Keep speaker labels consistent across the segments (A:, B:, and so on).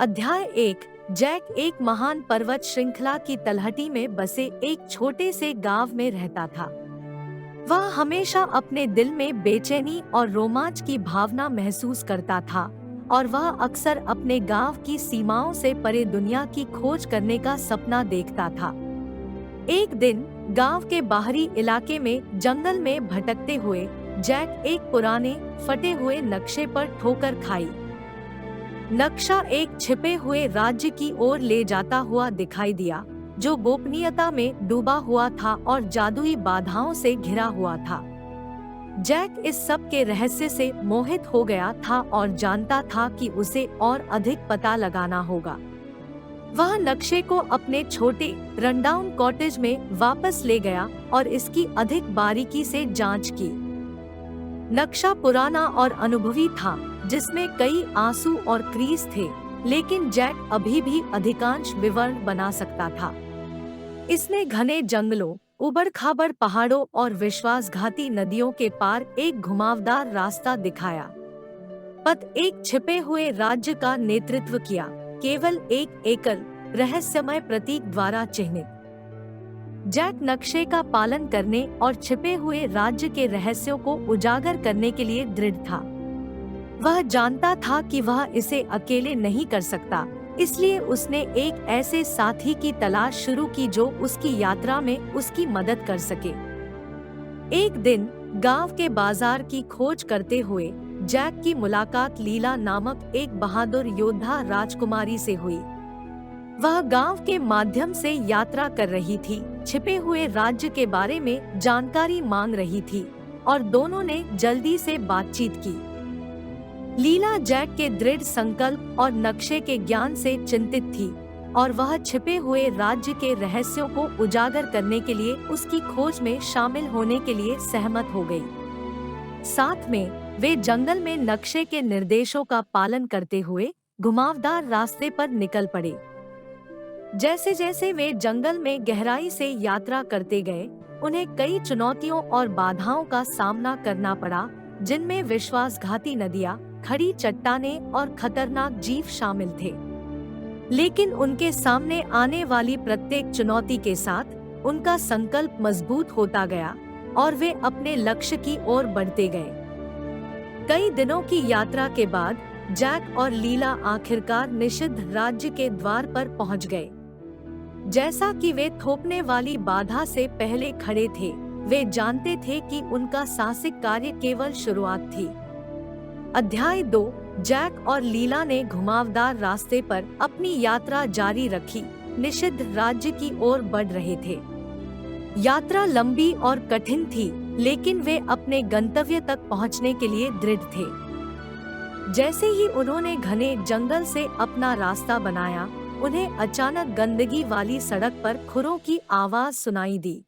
A: अध्याय 1। जैक एक महान पर्वत श्रृंखला की तलहटी में बसे एक छोटे से गांव में रहता था। वह हमेशा अपने दिल में बेचैनी और रोमांच की भावना महसूस करता था और वह अक्सर अपने गांव की सीमाओं से परे दुनिया की खोज करने का सपना देखता था। एक दिन गांव के बाहरी इलाके में जंगल में भटकते हुए जैक एक पुराने फटे हुए नक्शे पर ठोकर खाई। नक्शा एक छिपे हुए राज्य की ओर ले जाता हुआ दिखाई दिया, जो गोपनीयता में डूबा हुआ था और जादुई बाधाओं से घिरा हुआ था। जैक इस सब के रहस्य से मोहित हो गया था और जानता था कि उसे और अधिक पता लगाना होगा। वह नक्शे को अपने छोटे रनडाउन कॉटेज में वापस ले गया और इसकी अधिक बारीकी से जांच की। नक्शा पुराना और अनुभवी था, जिसमें कई आंसू और क्रीज थे, लेकिन जैक अभी भी अधिकांश विवरण बना सकता था। इसने घने जंगलों, उबड़-खाबड़ पहाड़ों और विश्वासघाती नदियों के पार एक घुमावदार रास्ता दिखाया। पथ एक छिपे हुए राज्य का नेतृत्व किया, केवल एक एकल रहस्यमय प्रतीक द्वारा चिह्नित। जैक नक्शे का पालन करने और छिपे हुए राज्य के रहस्यों को उजागर करने के लिए दृढ़ था। वह जानता था कि वह इसे अकेले नहीं कर सकता, इसलिए उसने एक ऐसे साथी की तलाश शुरू की जो उसकी यात्रा में उसकी मदद कर सके। एक दिन गांव के बाजार की खोज करते हुए जैक की मुलाकात लीला नामक एक बहादुर योद्धा राजकुमारी से हुई। वह गांव के माध्यम से यात्रा कर रही थी, छिपे हुए राज्य के बारे में जानकारी मांग रही थी और दोनों ने जल्दी से बातचीत की। लीला जैक के दृढ़ संकल्प और नक्शे के ज्ञान से चिंतित थी और वह छिपे हुए राज्य के रहस्यों को उजागर करने के लिए उसकी खोज में शामिल होने के लिए सहमत हो गई। साथ में वे जंगल में नक्शे के निर्देशों का पालन करते हुए घुमावदार रास्ते पर निकल पड़े। जैसे जैसे वे जंगल में गहराई से यात्रा करते गए, उन्हें कई चुनौतियों और बाधाओं का सामना करना पड़ा, जिनमें विश्वासघाती नदियां, खड़ी चट्टानें और खतरनाक जीव शामिल थे। लेकिन उनके सामने आने वाली प्रत्येक चुनौती के साथ उनका संकल्प मजबूत होता गया और वे अपने लक्ष्य की ओर बढ़ते गए। कई दिनों की यात्रा के बाद जैक और लीला आखिरकार निषिद्ध राज्य के द्वार पर पहुंच गए। जैसा कि वे थोपने वाली बाधा से पहले खड़े थे, वे जानते थे कि उनका साहसिक कार्य केवल शुरुआत थी। अध्याय 2। जैक और लीला ने घुमावदार रास्ते पर अपनी यात्रा जारी रखी, निषिद्ध राज्य की ओर बढ़ रहे थे। यात्रा लंबी और कठिन थी, लेकिन वे अपने गंतव्य तक पहुंचने के लिए दृढ़ थे। जैसे ही उन्होंने घने जंगल से अपना रास्ता बनाया, उन्हें अचानक गंदगी वाली सड़क पर खुरों की आवाज सुनाई दी।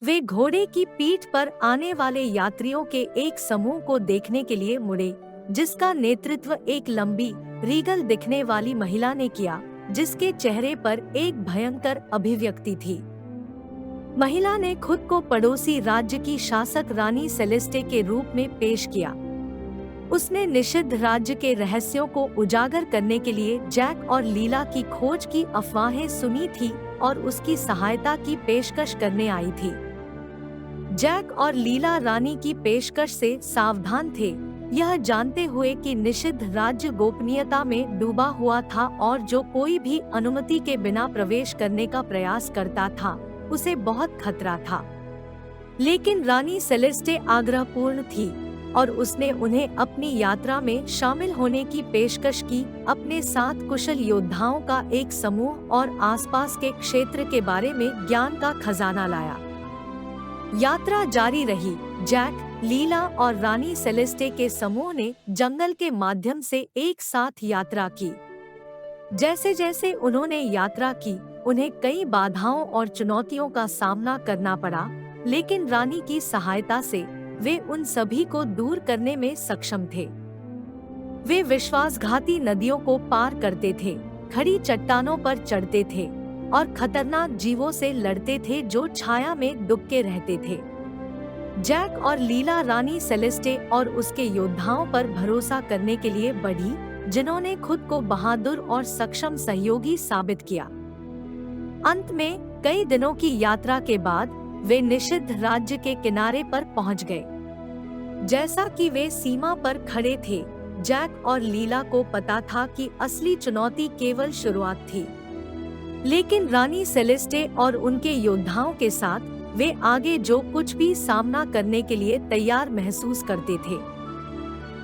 A: वे घोड़े की पीठ पर आने वाले यात्रियों के एक समूह को देखने के लिए मुड़े, जिसका नेतृत्व एक लंबी, रीगल दिखने वाली महिला ने किया, जिसके चेहरे पर एक भयंकर अभिव्यक्ति थी। महिला ने खुद को पड़ोसी राज्य की शासक रानी सेलेस्टे के रूप में पेश किया। उसने निषिद्ध राज्य के रहस्यों को उजागर करने के लिए जैक और लीला की खोज की अफवाहें सुनी थी और उसकी सहायता की पेशकश करने आई थी। जैक और लीला रानी की पेशकश से सावधान थे, यह जानते हुए कि निषिद्ध राज्य गोपनीयता में डूबा हुआ था और जो कोई भी अनुमति के बिना प्रवेश करने का प्रयास करता था, उसे बहुत खतरा था। लेकिन रानी सेलेस्टे आग्रहपूर्ण थी और उसने उन्हें अपनी यात्रा में शामिल होने की पेशकश की, अपने साथ कुशल योद्धाओं का एक समूह और आसपास के क्षेत्र के बारे में ज्ञान का खजाना लाया। यात्रा जारी रही। जैक, लीला और रानी सेलेस्टे के समूह ने जंगल के माध्यम से एक साथ यात्रा की। जैसे जैसे उन्होंने यात्रा की, उन्हें कई बाधाओं और चुनौतियों का सामना करना पड़ा, लेकिन रानी की सहायता से वे उन सभी को दूर करने में सक्षम थे। वे विश्वासघाती नदियों को पार करते थे, खड़ी चट्टानों पर चढ़ते थे और खतरनाक जीवों से लड़ते थे जो छाया में दुबके रहते थे। जैक और लीला रानी सेलेस्टे और उसके योद्धाओं पर भरोसा करने के लिए बढ़ी, जिन्होंने खुद को बहादुर और सक्षम सहयोगी साबित किया। अंत में कई दिनों की यात्रा के बाद वे निषिद्ध राज्य के किनारे पर पहुंच गए। जैसा कि वे सीमा पर खड़े थे, जैक और लीला को पता था कि असली चुनौती केवल शुरुआत थी। लेकिन रानी सेलेस्टे और उनके योद्धाओं के साथ वे आगे जो कुछ भी सामना करने के लिए तैयार महसूस करते थे।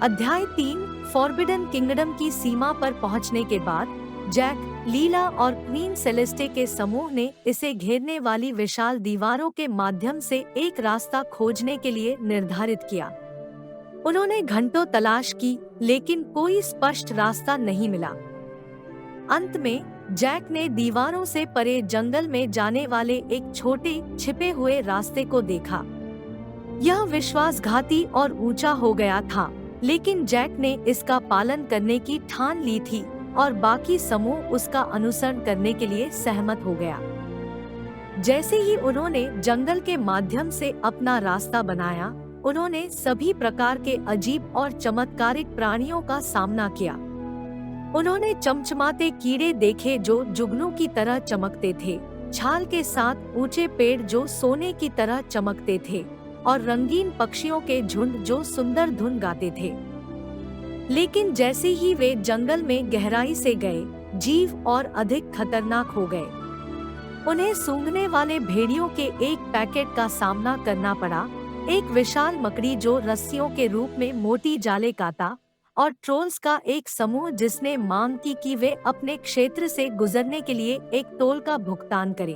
A: अध्याय 3 फॉरबिडन किंगडम की सीमा पर पहुंचने के बाद जैक, लीला और क्वीन सेलेस्टे के समूह ने इसे घेरने वाली विशाल दीवारों के माध्यम से एक रास्ता खोजने के लिए निर्धारित किया। उन्होंने घंटों तलाश की, लेकिन कोई स्पष्ट रास्ता नहीं मिला। अंत में जैक ने दीवारों से परे जंगल में जाने वाले एक छोटे छिपे हुए रास्ते को देखा। यह विश्वासघाती और ऊंचा हो गया था, लेकिन जैक ने इसका पालन करने की ठान ली थी और बाकी समूह उसका अनुसरण करने के लिए सहमत हो गया। जैसे ही उन्होंने जंगल के माध्यम से अपना रास्ता बनाया, उन्होंने सभी प्रकार के अजीब और चमत्कारिक प्राणियों का सामना किया। उन्होंने चमचमाते कीड़े देखे जो जुगनू की तरह चमकते थे, छाल के साथ ऊंचे पेड़ जो सोने की तरह चमकते थे और रंगीन पक्षियों के झुंड जो सुंदर धुन गाते थे। लेकिन जैसे ही वे जंगल में गहराई से गए, जीव और अधिक खतरनाक हो गए। उन्हें सूंघने वाले भेड़ियों के एक पैकेट का सामना करना पड़ा, एक विशाल मकड़ी जो रस्सियों के रूप में मोटी जाले काता, और ट्रोल्स का एक समूह जिसने मांग की कि वे अपने क्षेत्र से गुजरने के लिए एक टोल का भुगतान करें।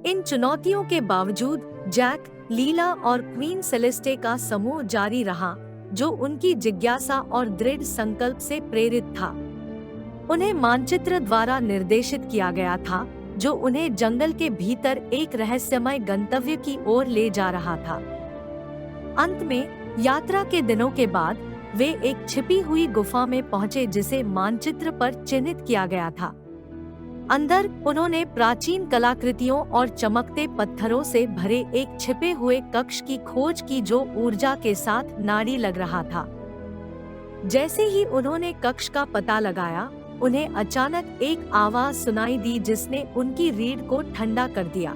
A: इन चुनौतियों के बावजूद जैक, लीला और क्वीन सेलेस्टे का समूह जारी रहा, जो उनकी जिज्ञासा और दृढ़ संकल्प से प्रेरित था। उन्हें मानचित्र द्वारा निर्देशित किया गया था, जो उन्हें जंगल के भीतर एक रहस्यमय गंतव्य की ओर ले जा रहा था। अंत में यात्रा के दिनों के बाद वे एक छिपी हुई गुफा में पहुंचे जिसे मानचित्र पर चिन्हित किया गया था। अंदर उन्होंने प्राचीन कलाकृतियों और चमकते पत्थरों से भरे एक छिपे हुए कक्ष की खोज की जो ऊर्जा के साथ नाड़ी लग रहा था। जैसे ही उन्होंने कक्ष का पता लगाया, उन्हें अचानक एक आवाज सुनाई दी जिसने उनकी रीढ़ को ठंडा कर दिया।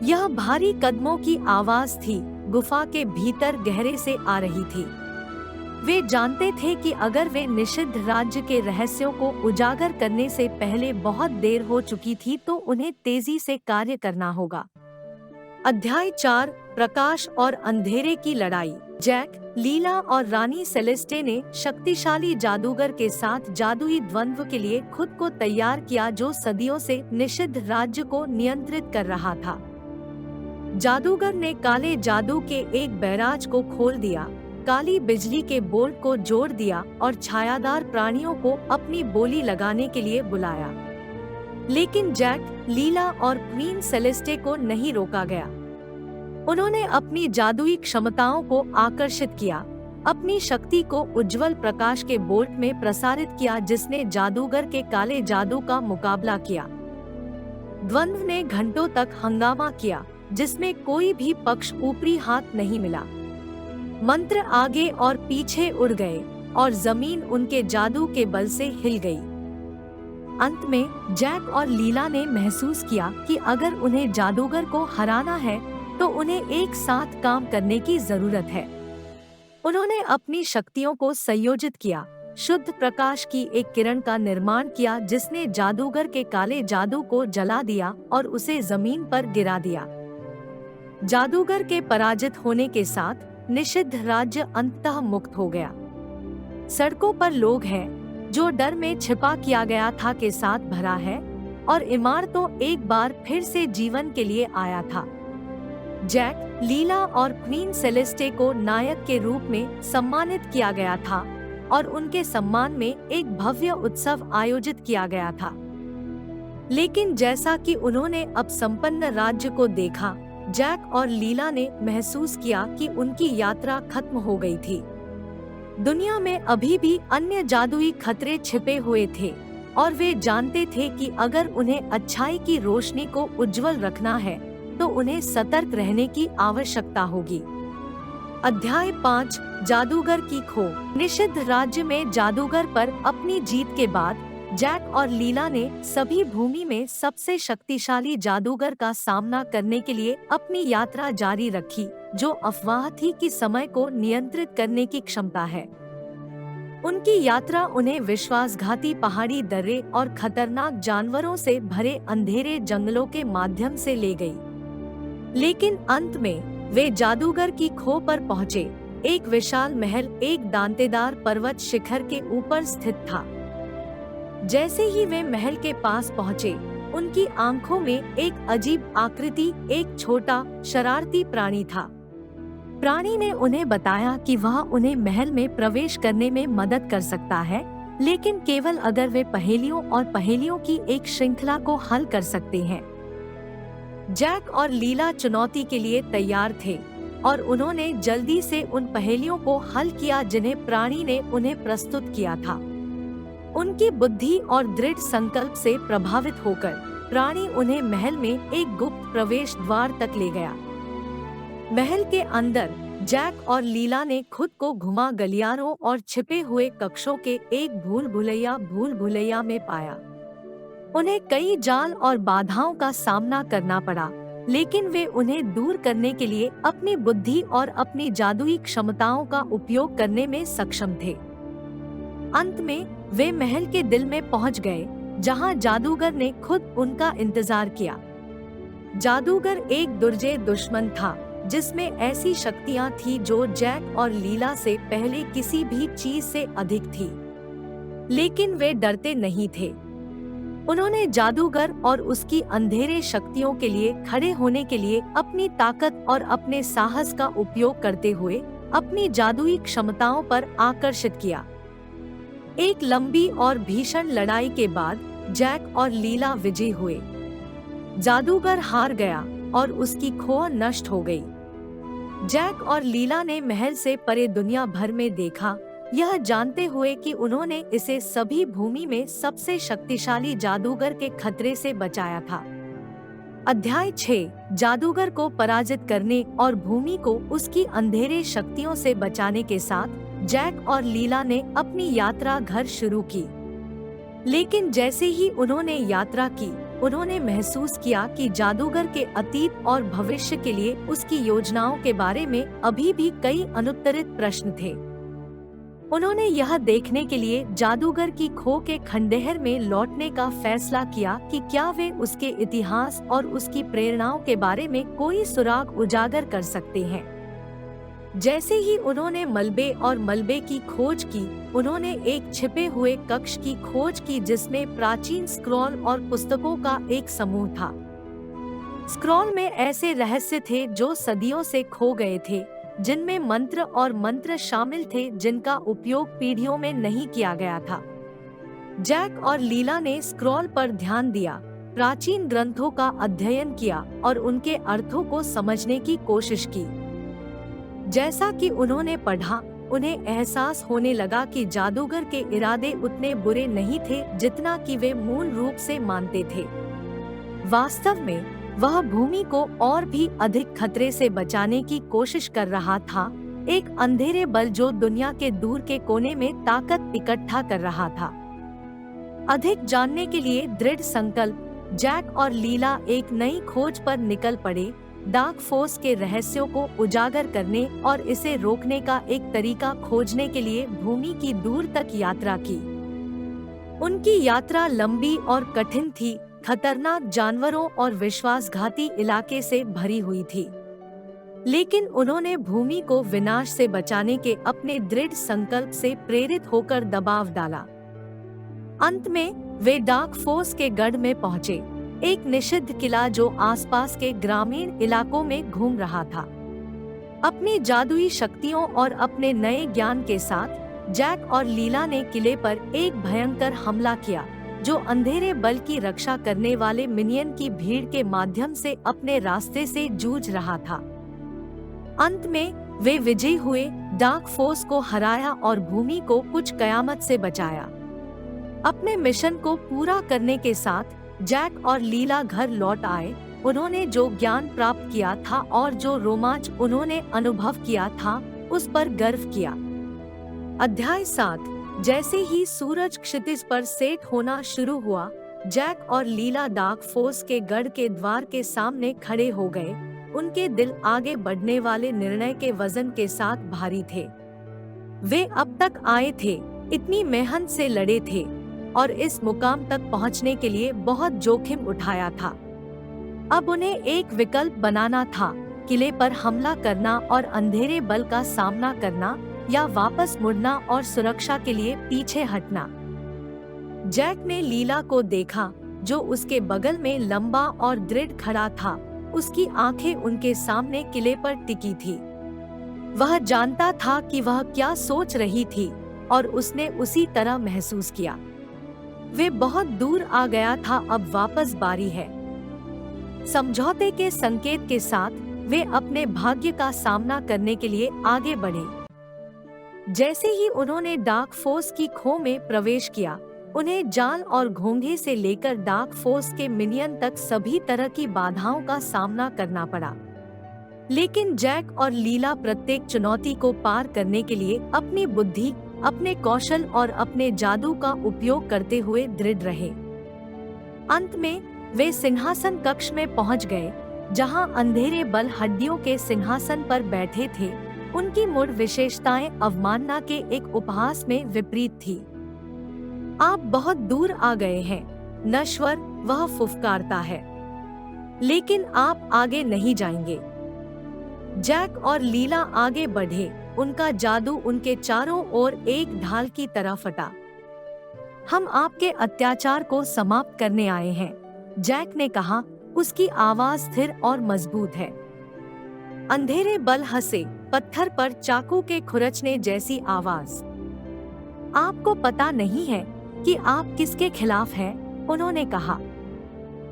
A: यह भारी कदमों की आवाज थी, गुफा के भीतर गहरे से आ रही थी। वे जानते थे कि अगर वे निषिद्ध राज्य के रहस्यों को उजागर करने से पहले बहुत देर हो चुकी थी तो उन्हें तेजी से कार्य करना होगा। अध्याय 4 प्रकाश और अंधेरे की लड़ाई। जैक, लीला और रानी सेलेस्टे ने शक्तिशाली जादूगर के साथ जादुई द्वंद्व के लिए खुद को तैयार किया जो सदियों से निषिद्ध राज्य को नियंत्रित कर रहा था। जादूगर ने काले जादू के एक बैराज को खोल दिया, काली बिजली के बोल्ट को जोड़ दिया और छायादार प्राणियों को अपनी बोली लगाने के लिए बुलाया। लेकिन जैक, लीला और क्वीन सेलेस्टे को नहीं रोका गया। उन्होंने अपनी जादुई क्षमताओं को आकर्षित किया, अपनी शक्ति को उज्जवल प्रकाश के बोल्ट में प्रसारित किया जिसने जादूगर के काले जादू का मुकाबला किया। द्वंद्व ने घंटों तक हंगामा किया, जिसमें कोई भी पक्ष ऊपरी हाथ नहीं मिला। मंत्र आगे और पीछे उड़ गए और जमीन उनके जादू के बल से हिल गई। अंत में जैक और लीला ने महसूस किया कि अगर उन्हें जादूगर को हराना है तो उन्हें एक साथ काम करने की जरूरत है। उन्होंने अपनी शक्तियों को संयोजित किया, शुद्ध प्रकाश की एक किरण का निर्माण किया जिसने जादूगर के काले जादू को जला दिया और उसे जमीन पर गिरा दिया। जादूगर के पराजित होने के साथ निषिद्ध राज्य अंततः मुक्त हो गया। सड़कों पर लोग हैं जो डर में छिपा किया गया था के साथ भरा है और इमारतों एक बार फिर से जीवन के लिए आया था। जैक, लीला और क्वीन सेलेस्टे को नायक के रूप में सम्मानित किया गया था और उनके सम्मान में एक भव्य उत्सव आयोजित किया गया था। लेकिन जैसा कि उन्होंने अब संपन्न राज्य को देखा, जैक और लीला ने महसूस किया कि उनकी यात्रा खत्म हो गई थी। दुनिया में अभी भी अन्य जादुई खतरे छिपे हुए थे और वे जानते थे कि अगर उन्हें अच्छाई की रोशनी को उज्जवल रखना है तो उन्हें सतर्क रहने की आवश्यकता होगी। अध्याय 5 जादूगर की खो। निषिद्ध राज्य में जादूगर पर अपनी जीत के बाद जैक और लीला ने सभी भूमि में सबसे शक्तिशाली जादूगर का सामना करने के लिए अपनी यात्रा जारी रखी, जो अफवाह थी कि समय को नियंत्रित करने की क्षमता है। उनकी यात्रा उन्हें विश्वासघाती पहाड़ी दर्रे और खतरनाक जानवरों से भरे अंधेरे जंगलों के माध्यम से ले गई। लेकिन अंत में वे जादूगर की खो पर पहुँचे। एक विशाल महल एक दांतेदार पर्वत शिखर के ऊपर स्थित था। जैसे ही वे महल के पास पहुँचे, उनकी आंखों में एक अजीब आकृति, एक छोटा शरारती प्राणी था। प्राणी ने उन्हें बताया कि वह उन्हें महल में प्रवेश करने में मदद कर सकता है, लेकिन केवल अगर वे पहेलियों और पहेलियों की एक श्रृंखला को हल कर सकते हैं। जैक और लीला चुनौती के लिए तैयार थे और उन्होंने जल्दी से उन पहेलियों को हल किया जिन्हें प्राणी ने उन्हें प्रस्तुत किया था। उनकी बुद्धि और दृढ़ संकल्प से प्रभावित होकर प्राणी उन्हें महल में एक गुप्त प्रवेश द्वार तक ले गया। महल के अंदर जैक और लीला ने खुद को घुमा गलियारों और छिपे हुए कक्षों के एक भूल भुलैया में पाया। उन्हें कई जाल और बाधाओं का सामना करना पड़ा, लेकिन वे उन्हें दूर करने के लिए अपनी बुद्धि और अपनी जादुई क्षमताओं का उपयोग करने में सक्षम थे। अंत में वे महल के दिल में पहुंच गए, जहां जादूगर ने खुद उनका इंतजार किया। जादूगर एक दुर्जय दुश्मन था, जिसमें ऐसी शक्तियां थी जो जैक और लीला से पहले किसी भी चीज से अधिक थी। लेकिन वे डरते नहीं थे। उन्होंने जादूगर और उसकी अंधेरे शक्तियों के लिए खड़े होने के लिए अपनी ताकत और अपने साहस का उपयोग करते हुए अपनी जादुई क्षमताओं पर आकर्षित किया। एक लंबी और भीषण लड़ाई के बाद जैक और लीला विजयी हुए। जादूगर हार गया और उसकी खोह नष्ट हो गई। जैक और लीला ने महल से परे दुनिया भर में देखा, यह जानते हुए कि उन्होंने इसे सभी भूमि में सबसे शक्तिशाली जादूगर के खतरे से बचाया था। अध्याय 6 जादूगर को पराजित करने और भूमि को उसकी अंधेरे शक्तियों से बचाने के साथ जैक और लीला ने अपनी यात्रा घर शुरू की। लेकिन जैसे ही उन्होंने यात्रा की, उन्होंने महसूस किया कि जादूगर के अतीत और भविष्य के लिए उसकी योजनाओं के बारे में अभी भी कई अनुत्तरित प्रश्न थे। उन्होंने यह देखने के लिए जादूगर की खो के खंडहर में लौटने का फैसला किया कि क्या वे उसके इतिहास और उसकी प्रेरणाओं के बारे में कोई सुराग उजागर कर सकते हैं। जैसे ही उन्होंने मलबे और मलबे की खोज की, उन्होंने एक छिपे हुए कक्ष की खोज की जिसमें प्राचीन स्क्रॉल और पुस्तकों का एक समूह था। स्क्रॉल में ऐसे रहस्य थे जो सदियों से खो गए थे, जिनमें मंत्र और मंत्र शामिल थे जिनका उपयोग पीढ़ियों में नहीं किया गया था। जैक और लीला ने स्क्रॉल पर ध्यान दिया, प्राचीन ग्रंथों का अध्ययन किया और उनके अर्थों को समझने की कोशिश की। जैसा कि उन्होंने पढ़ा, उन्हें एहसास होने लगा कि जादूगर के इरादे उतने बुरे नहीं थे जितना कि वे मूल रूप से मानते थे। वास्तव में वह भूमि को और भी अधिक खतरे से बचाने की कोशिश कर रहा था, एक अंधेरे बल जो दुनिया के दूर के कोने में ताकत इकट्ठा कर रहा था। अधिक जानने के लिए दृढ़ संकल्प जैक और लीला एक नई खोज पर निकल पड़े, डार्क फोर्स के रहस्यों को उजागर करने और इसे रोकने का एक तरीका खोजने के लिए भूमि की दूर तक यात्रा की। उनकी यात्रा लंबी और कठिन थी, खतरनाक जानवरों और विश्वासघाती इलाके से भरी हुई थी। लेकिन उन्होंने भूमि को विनाश से बचाने के अपने दृढ़ संकल्प से प्रेरित होकर दबाव डाला। अंत में वे डार्क फोर्स के गढ़ में पहुंचे, एक निषिद्ध किला जो आसपास के ग्रामीण इलाकों में घूम रहा था। अपनी जादुई शक्तियों और अपने नए ज्ञान के साथ जैक और लीला ने किले पर एक भयंकर हमला किया, जो अंधेरे बल की रक्षा करने वाले मिनियन की भीड़ के माध्यम से अपने रास्ते से जूझ रहा था। अंत में वे विजयी हुए, डार्क फोर्स को हराया और भूमि को कुछ कयामत से बचाया। अपने मिशन को पूरा करने के साथ जैक और लीला घर लौट आए उन्होंने जो ज्ञान प्राप्त किया था और जो रोमांच उन्होंने अनुभव किया था, उस पर गर्व किया। अध्याय 7। जैसे ही सूरज क्षितिज पर सेट होना शुरू हुआ, जैक और लीला डार्क फोर्स के गढ़ के द्वार के सामने खड़े हो गए। उनके दिल आगे बढ़ने वाले निर्णय के वजन के साथ भारी थे। वे अब तक आए थे, इतनी मेहनत से लड़े थे और इस मुकाम तक पहुंचने के लिए बहुत जोखिम उठाया था। अब उन्हें एक विकल्प बनाना था, किले पर हमला करना और अंधेरे बल का सामना करना, या वापस मुड़ना और सुरक्षा के लिए पीछे हटना। जैक ने लीला को देखा, जो उसके बगल में लंबा और दृढ़ खड़ा था। उसकी आंखें उनके सामने किले पर टिकी थी। वह जानता था कि वह क्या सोच रही थी और उसने उसी तरह महसूस किया। वे बहुत दूर आ गया था, अब वापस बारी है। समझौते के संकेत के साथ वे अपने भाग्य का सामना करने के लिए आगे बढ़े। जैसे ही उन्होंने डार्क फोर्स की खो में प्रवेश किया, उन्हें जाल और घोंघे से लेकर डार्क फोर्स के मिनियन तक सभी तरह की बाधाओं का सामना करना पड़ा। लेकिन जैक और लीला प्रत्येक चुनौती को पार करने के लिए अपनी बुद्धि, अपने कौशल और अपने जादू का उपयोग करते हुए दृढ़ रहे। अंत में वे सिंहासन कक्ष में पहुंच गए, जहां अंधेरे बल हड्डियों के सिंहासन पर बैठे थे। उनकी मूल विशेषताएं अवमानना के एक उपहास में विपरीत थी। आप बहुत दूर आ गए हैं, नश्वर, वह फुफकारता है। लेकिन आप आगे नहीं जाएंगे। जैक और लीला आगे बढ़े, उनका जादू उनके चारों ओर एक ढाल की तरह फटा। हम आपके अत्याचार को समाप्त करने आए हैं, जैक ने कहा। उसकी आवाज स्थिर और मजबूत है। अंधेरे बल हंसे, पत्थर पर चाकू के खुरचने जैसी आवाज। आपको पता नहीं है कि आप किसके खिलाफ हैं, उन्होंने कहा।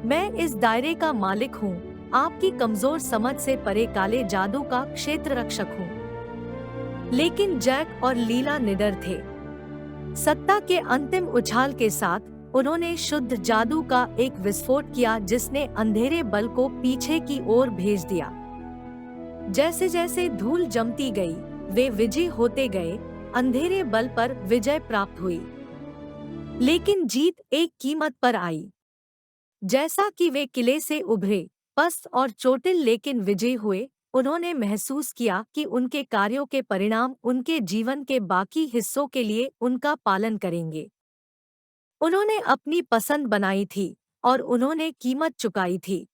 A: मैं इस दायरे का मालिक हूँ, आपकी कमजोर समझ से परे काले जादू का क्षेत्र रक्षक हूँ। लेकिन जैक और लीला निडर थे। सत्ता के अंतिम उछाल के साथ उन्होंने शुद्ध जादू का एक विस्फोट किया, जिसने अंधेरे बल को पीछे की ओर भेज दिया। जैसे जैसे धूल जमती गई, वे विजयी होते गए। अंधेरे बल पर विजय प्राप्त हुई, लेकिन जीत एक कीमत पर आई। जैसा कि वे किले से उभरे, पस्त और चोटिल लेकिन विजयी हुए, उन्होंने महसूस किया कि उनके कार्यों के परिणाम उनके जीवन के बाकी हिस्सों के लिए उनका पालन करेंगे। उन्होंने अपनी पसंद बनाई थी और उन्होंने कीमत चुकाई थी।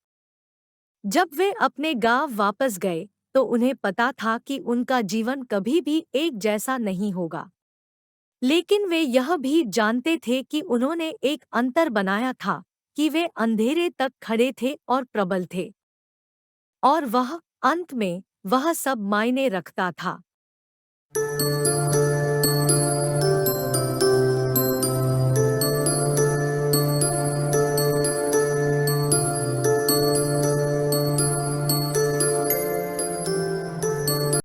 A: जब वे अपने गांव वापस गए, तो उन्हें पता था कि उनका जीवन कभी भी एक जैसा नहीं होगा। लेकिन वे यह भी जानते थे कि उन्होंने एक अंतर बनाया था, कि वे अंधेरे तक खड़े थे और प्रबल थे। और वह अंत में वह सब मायने रखता था।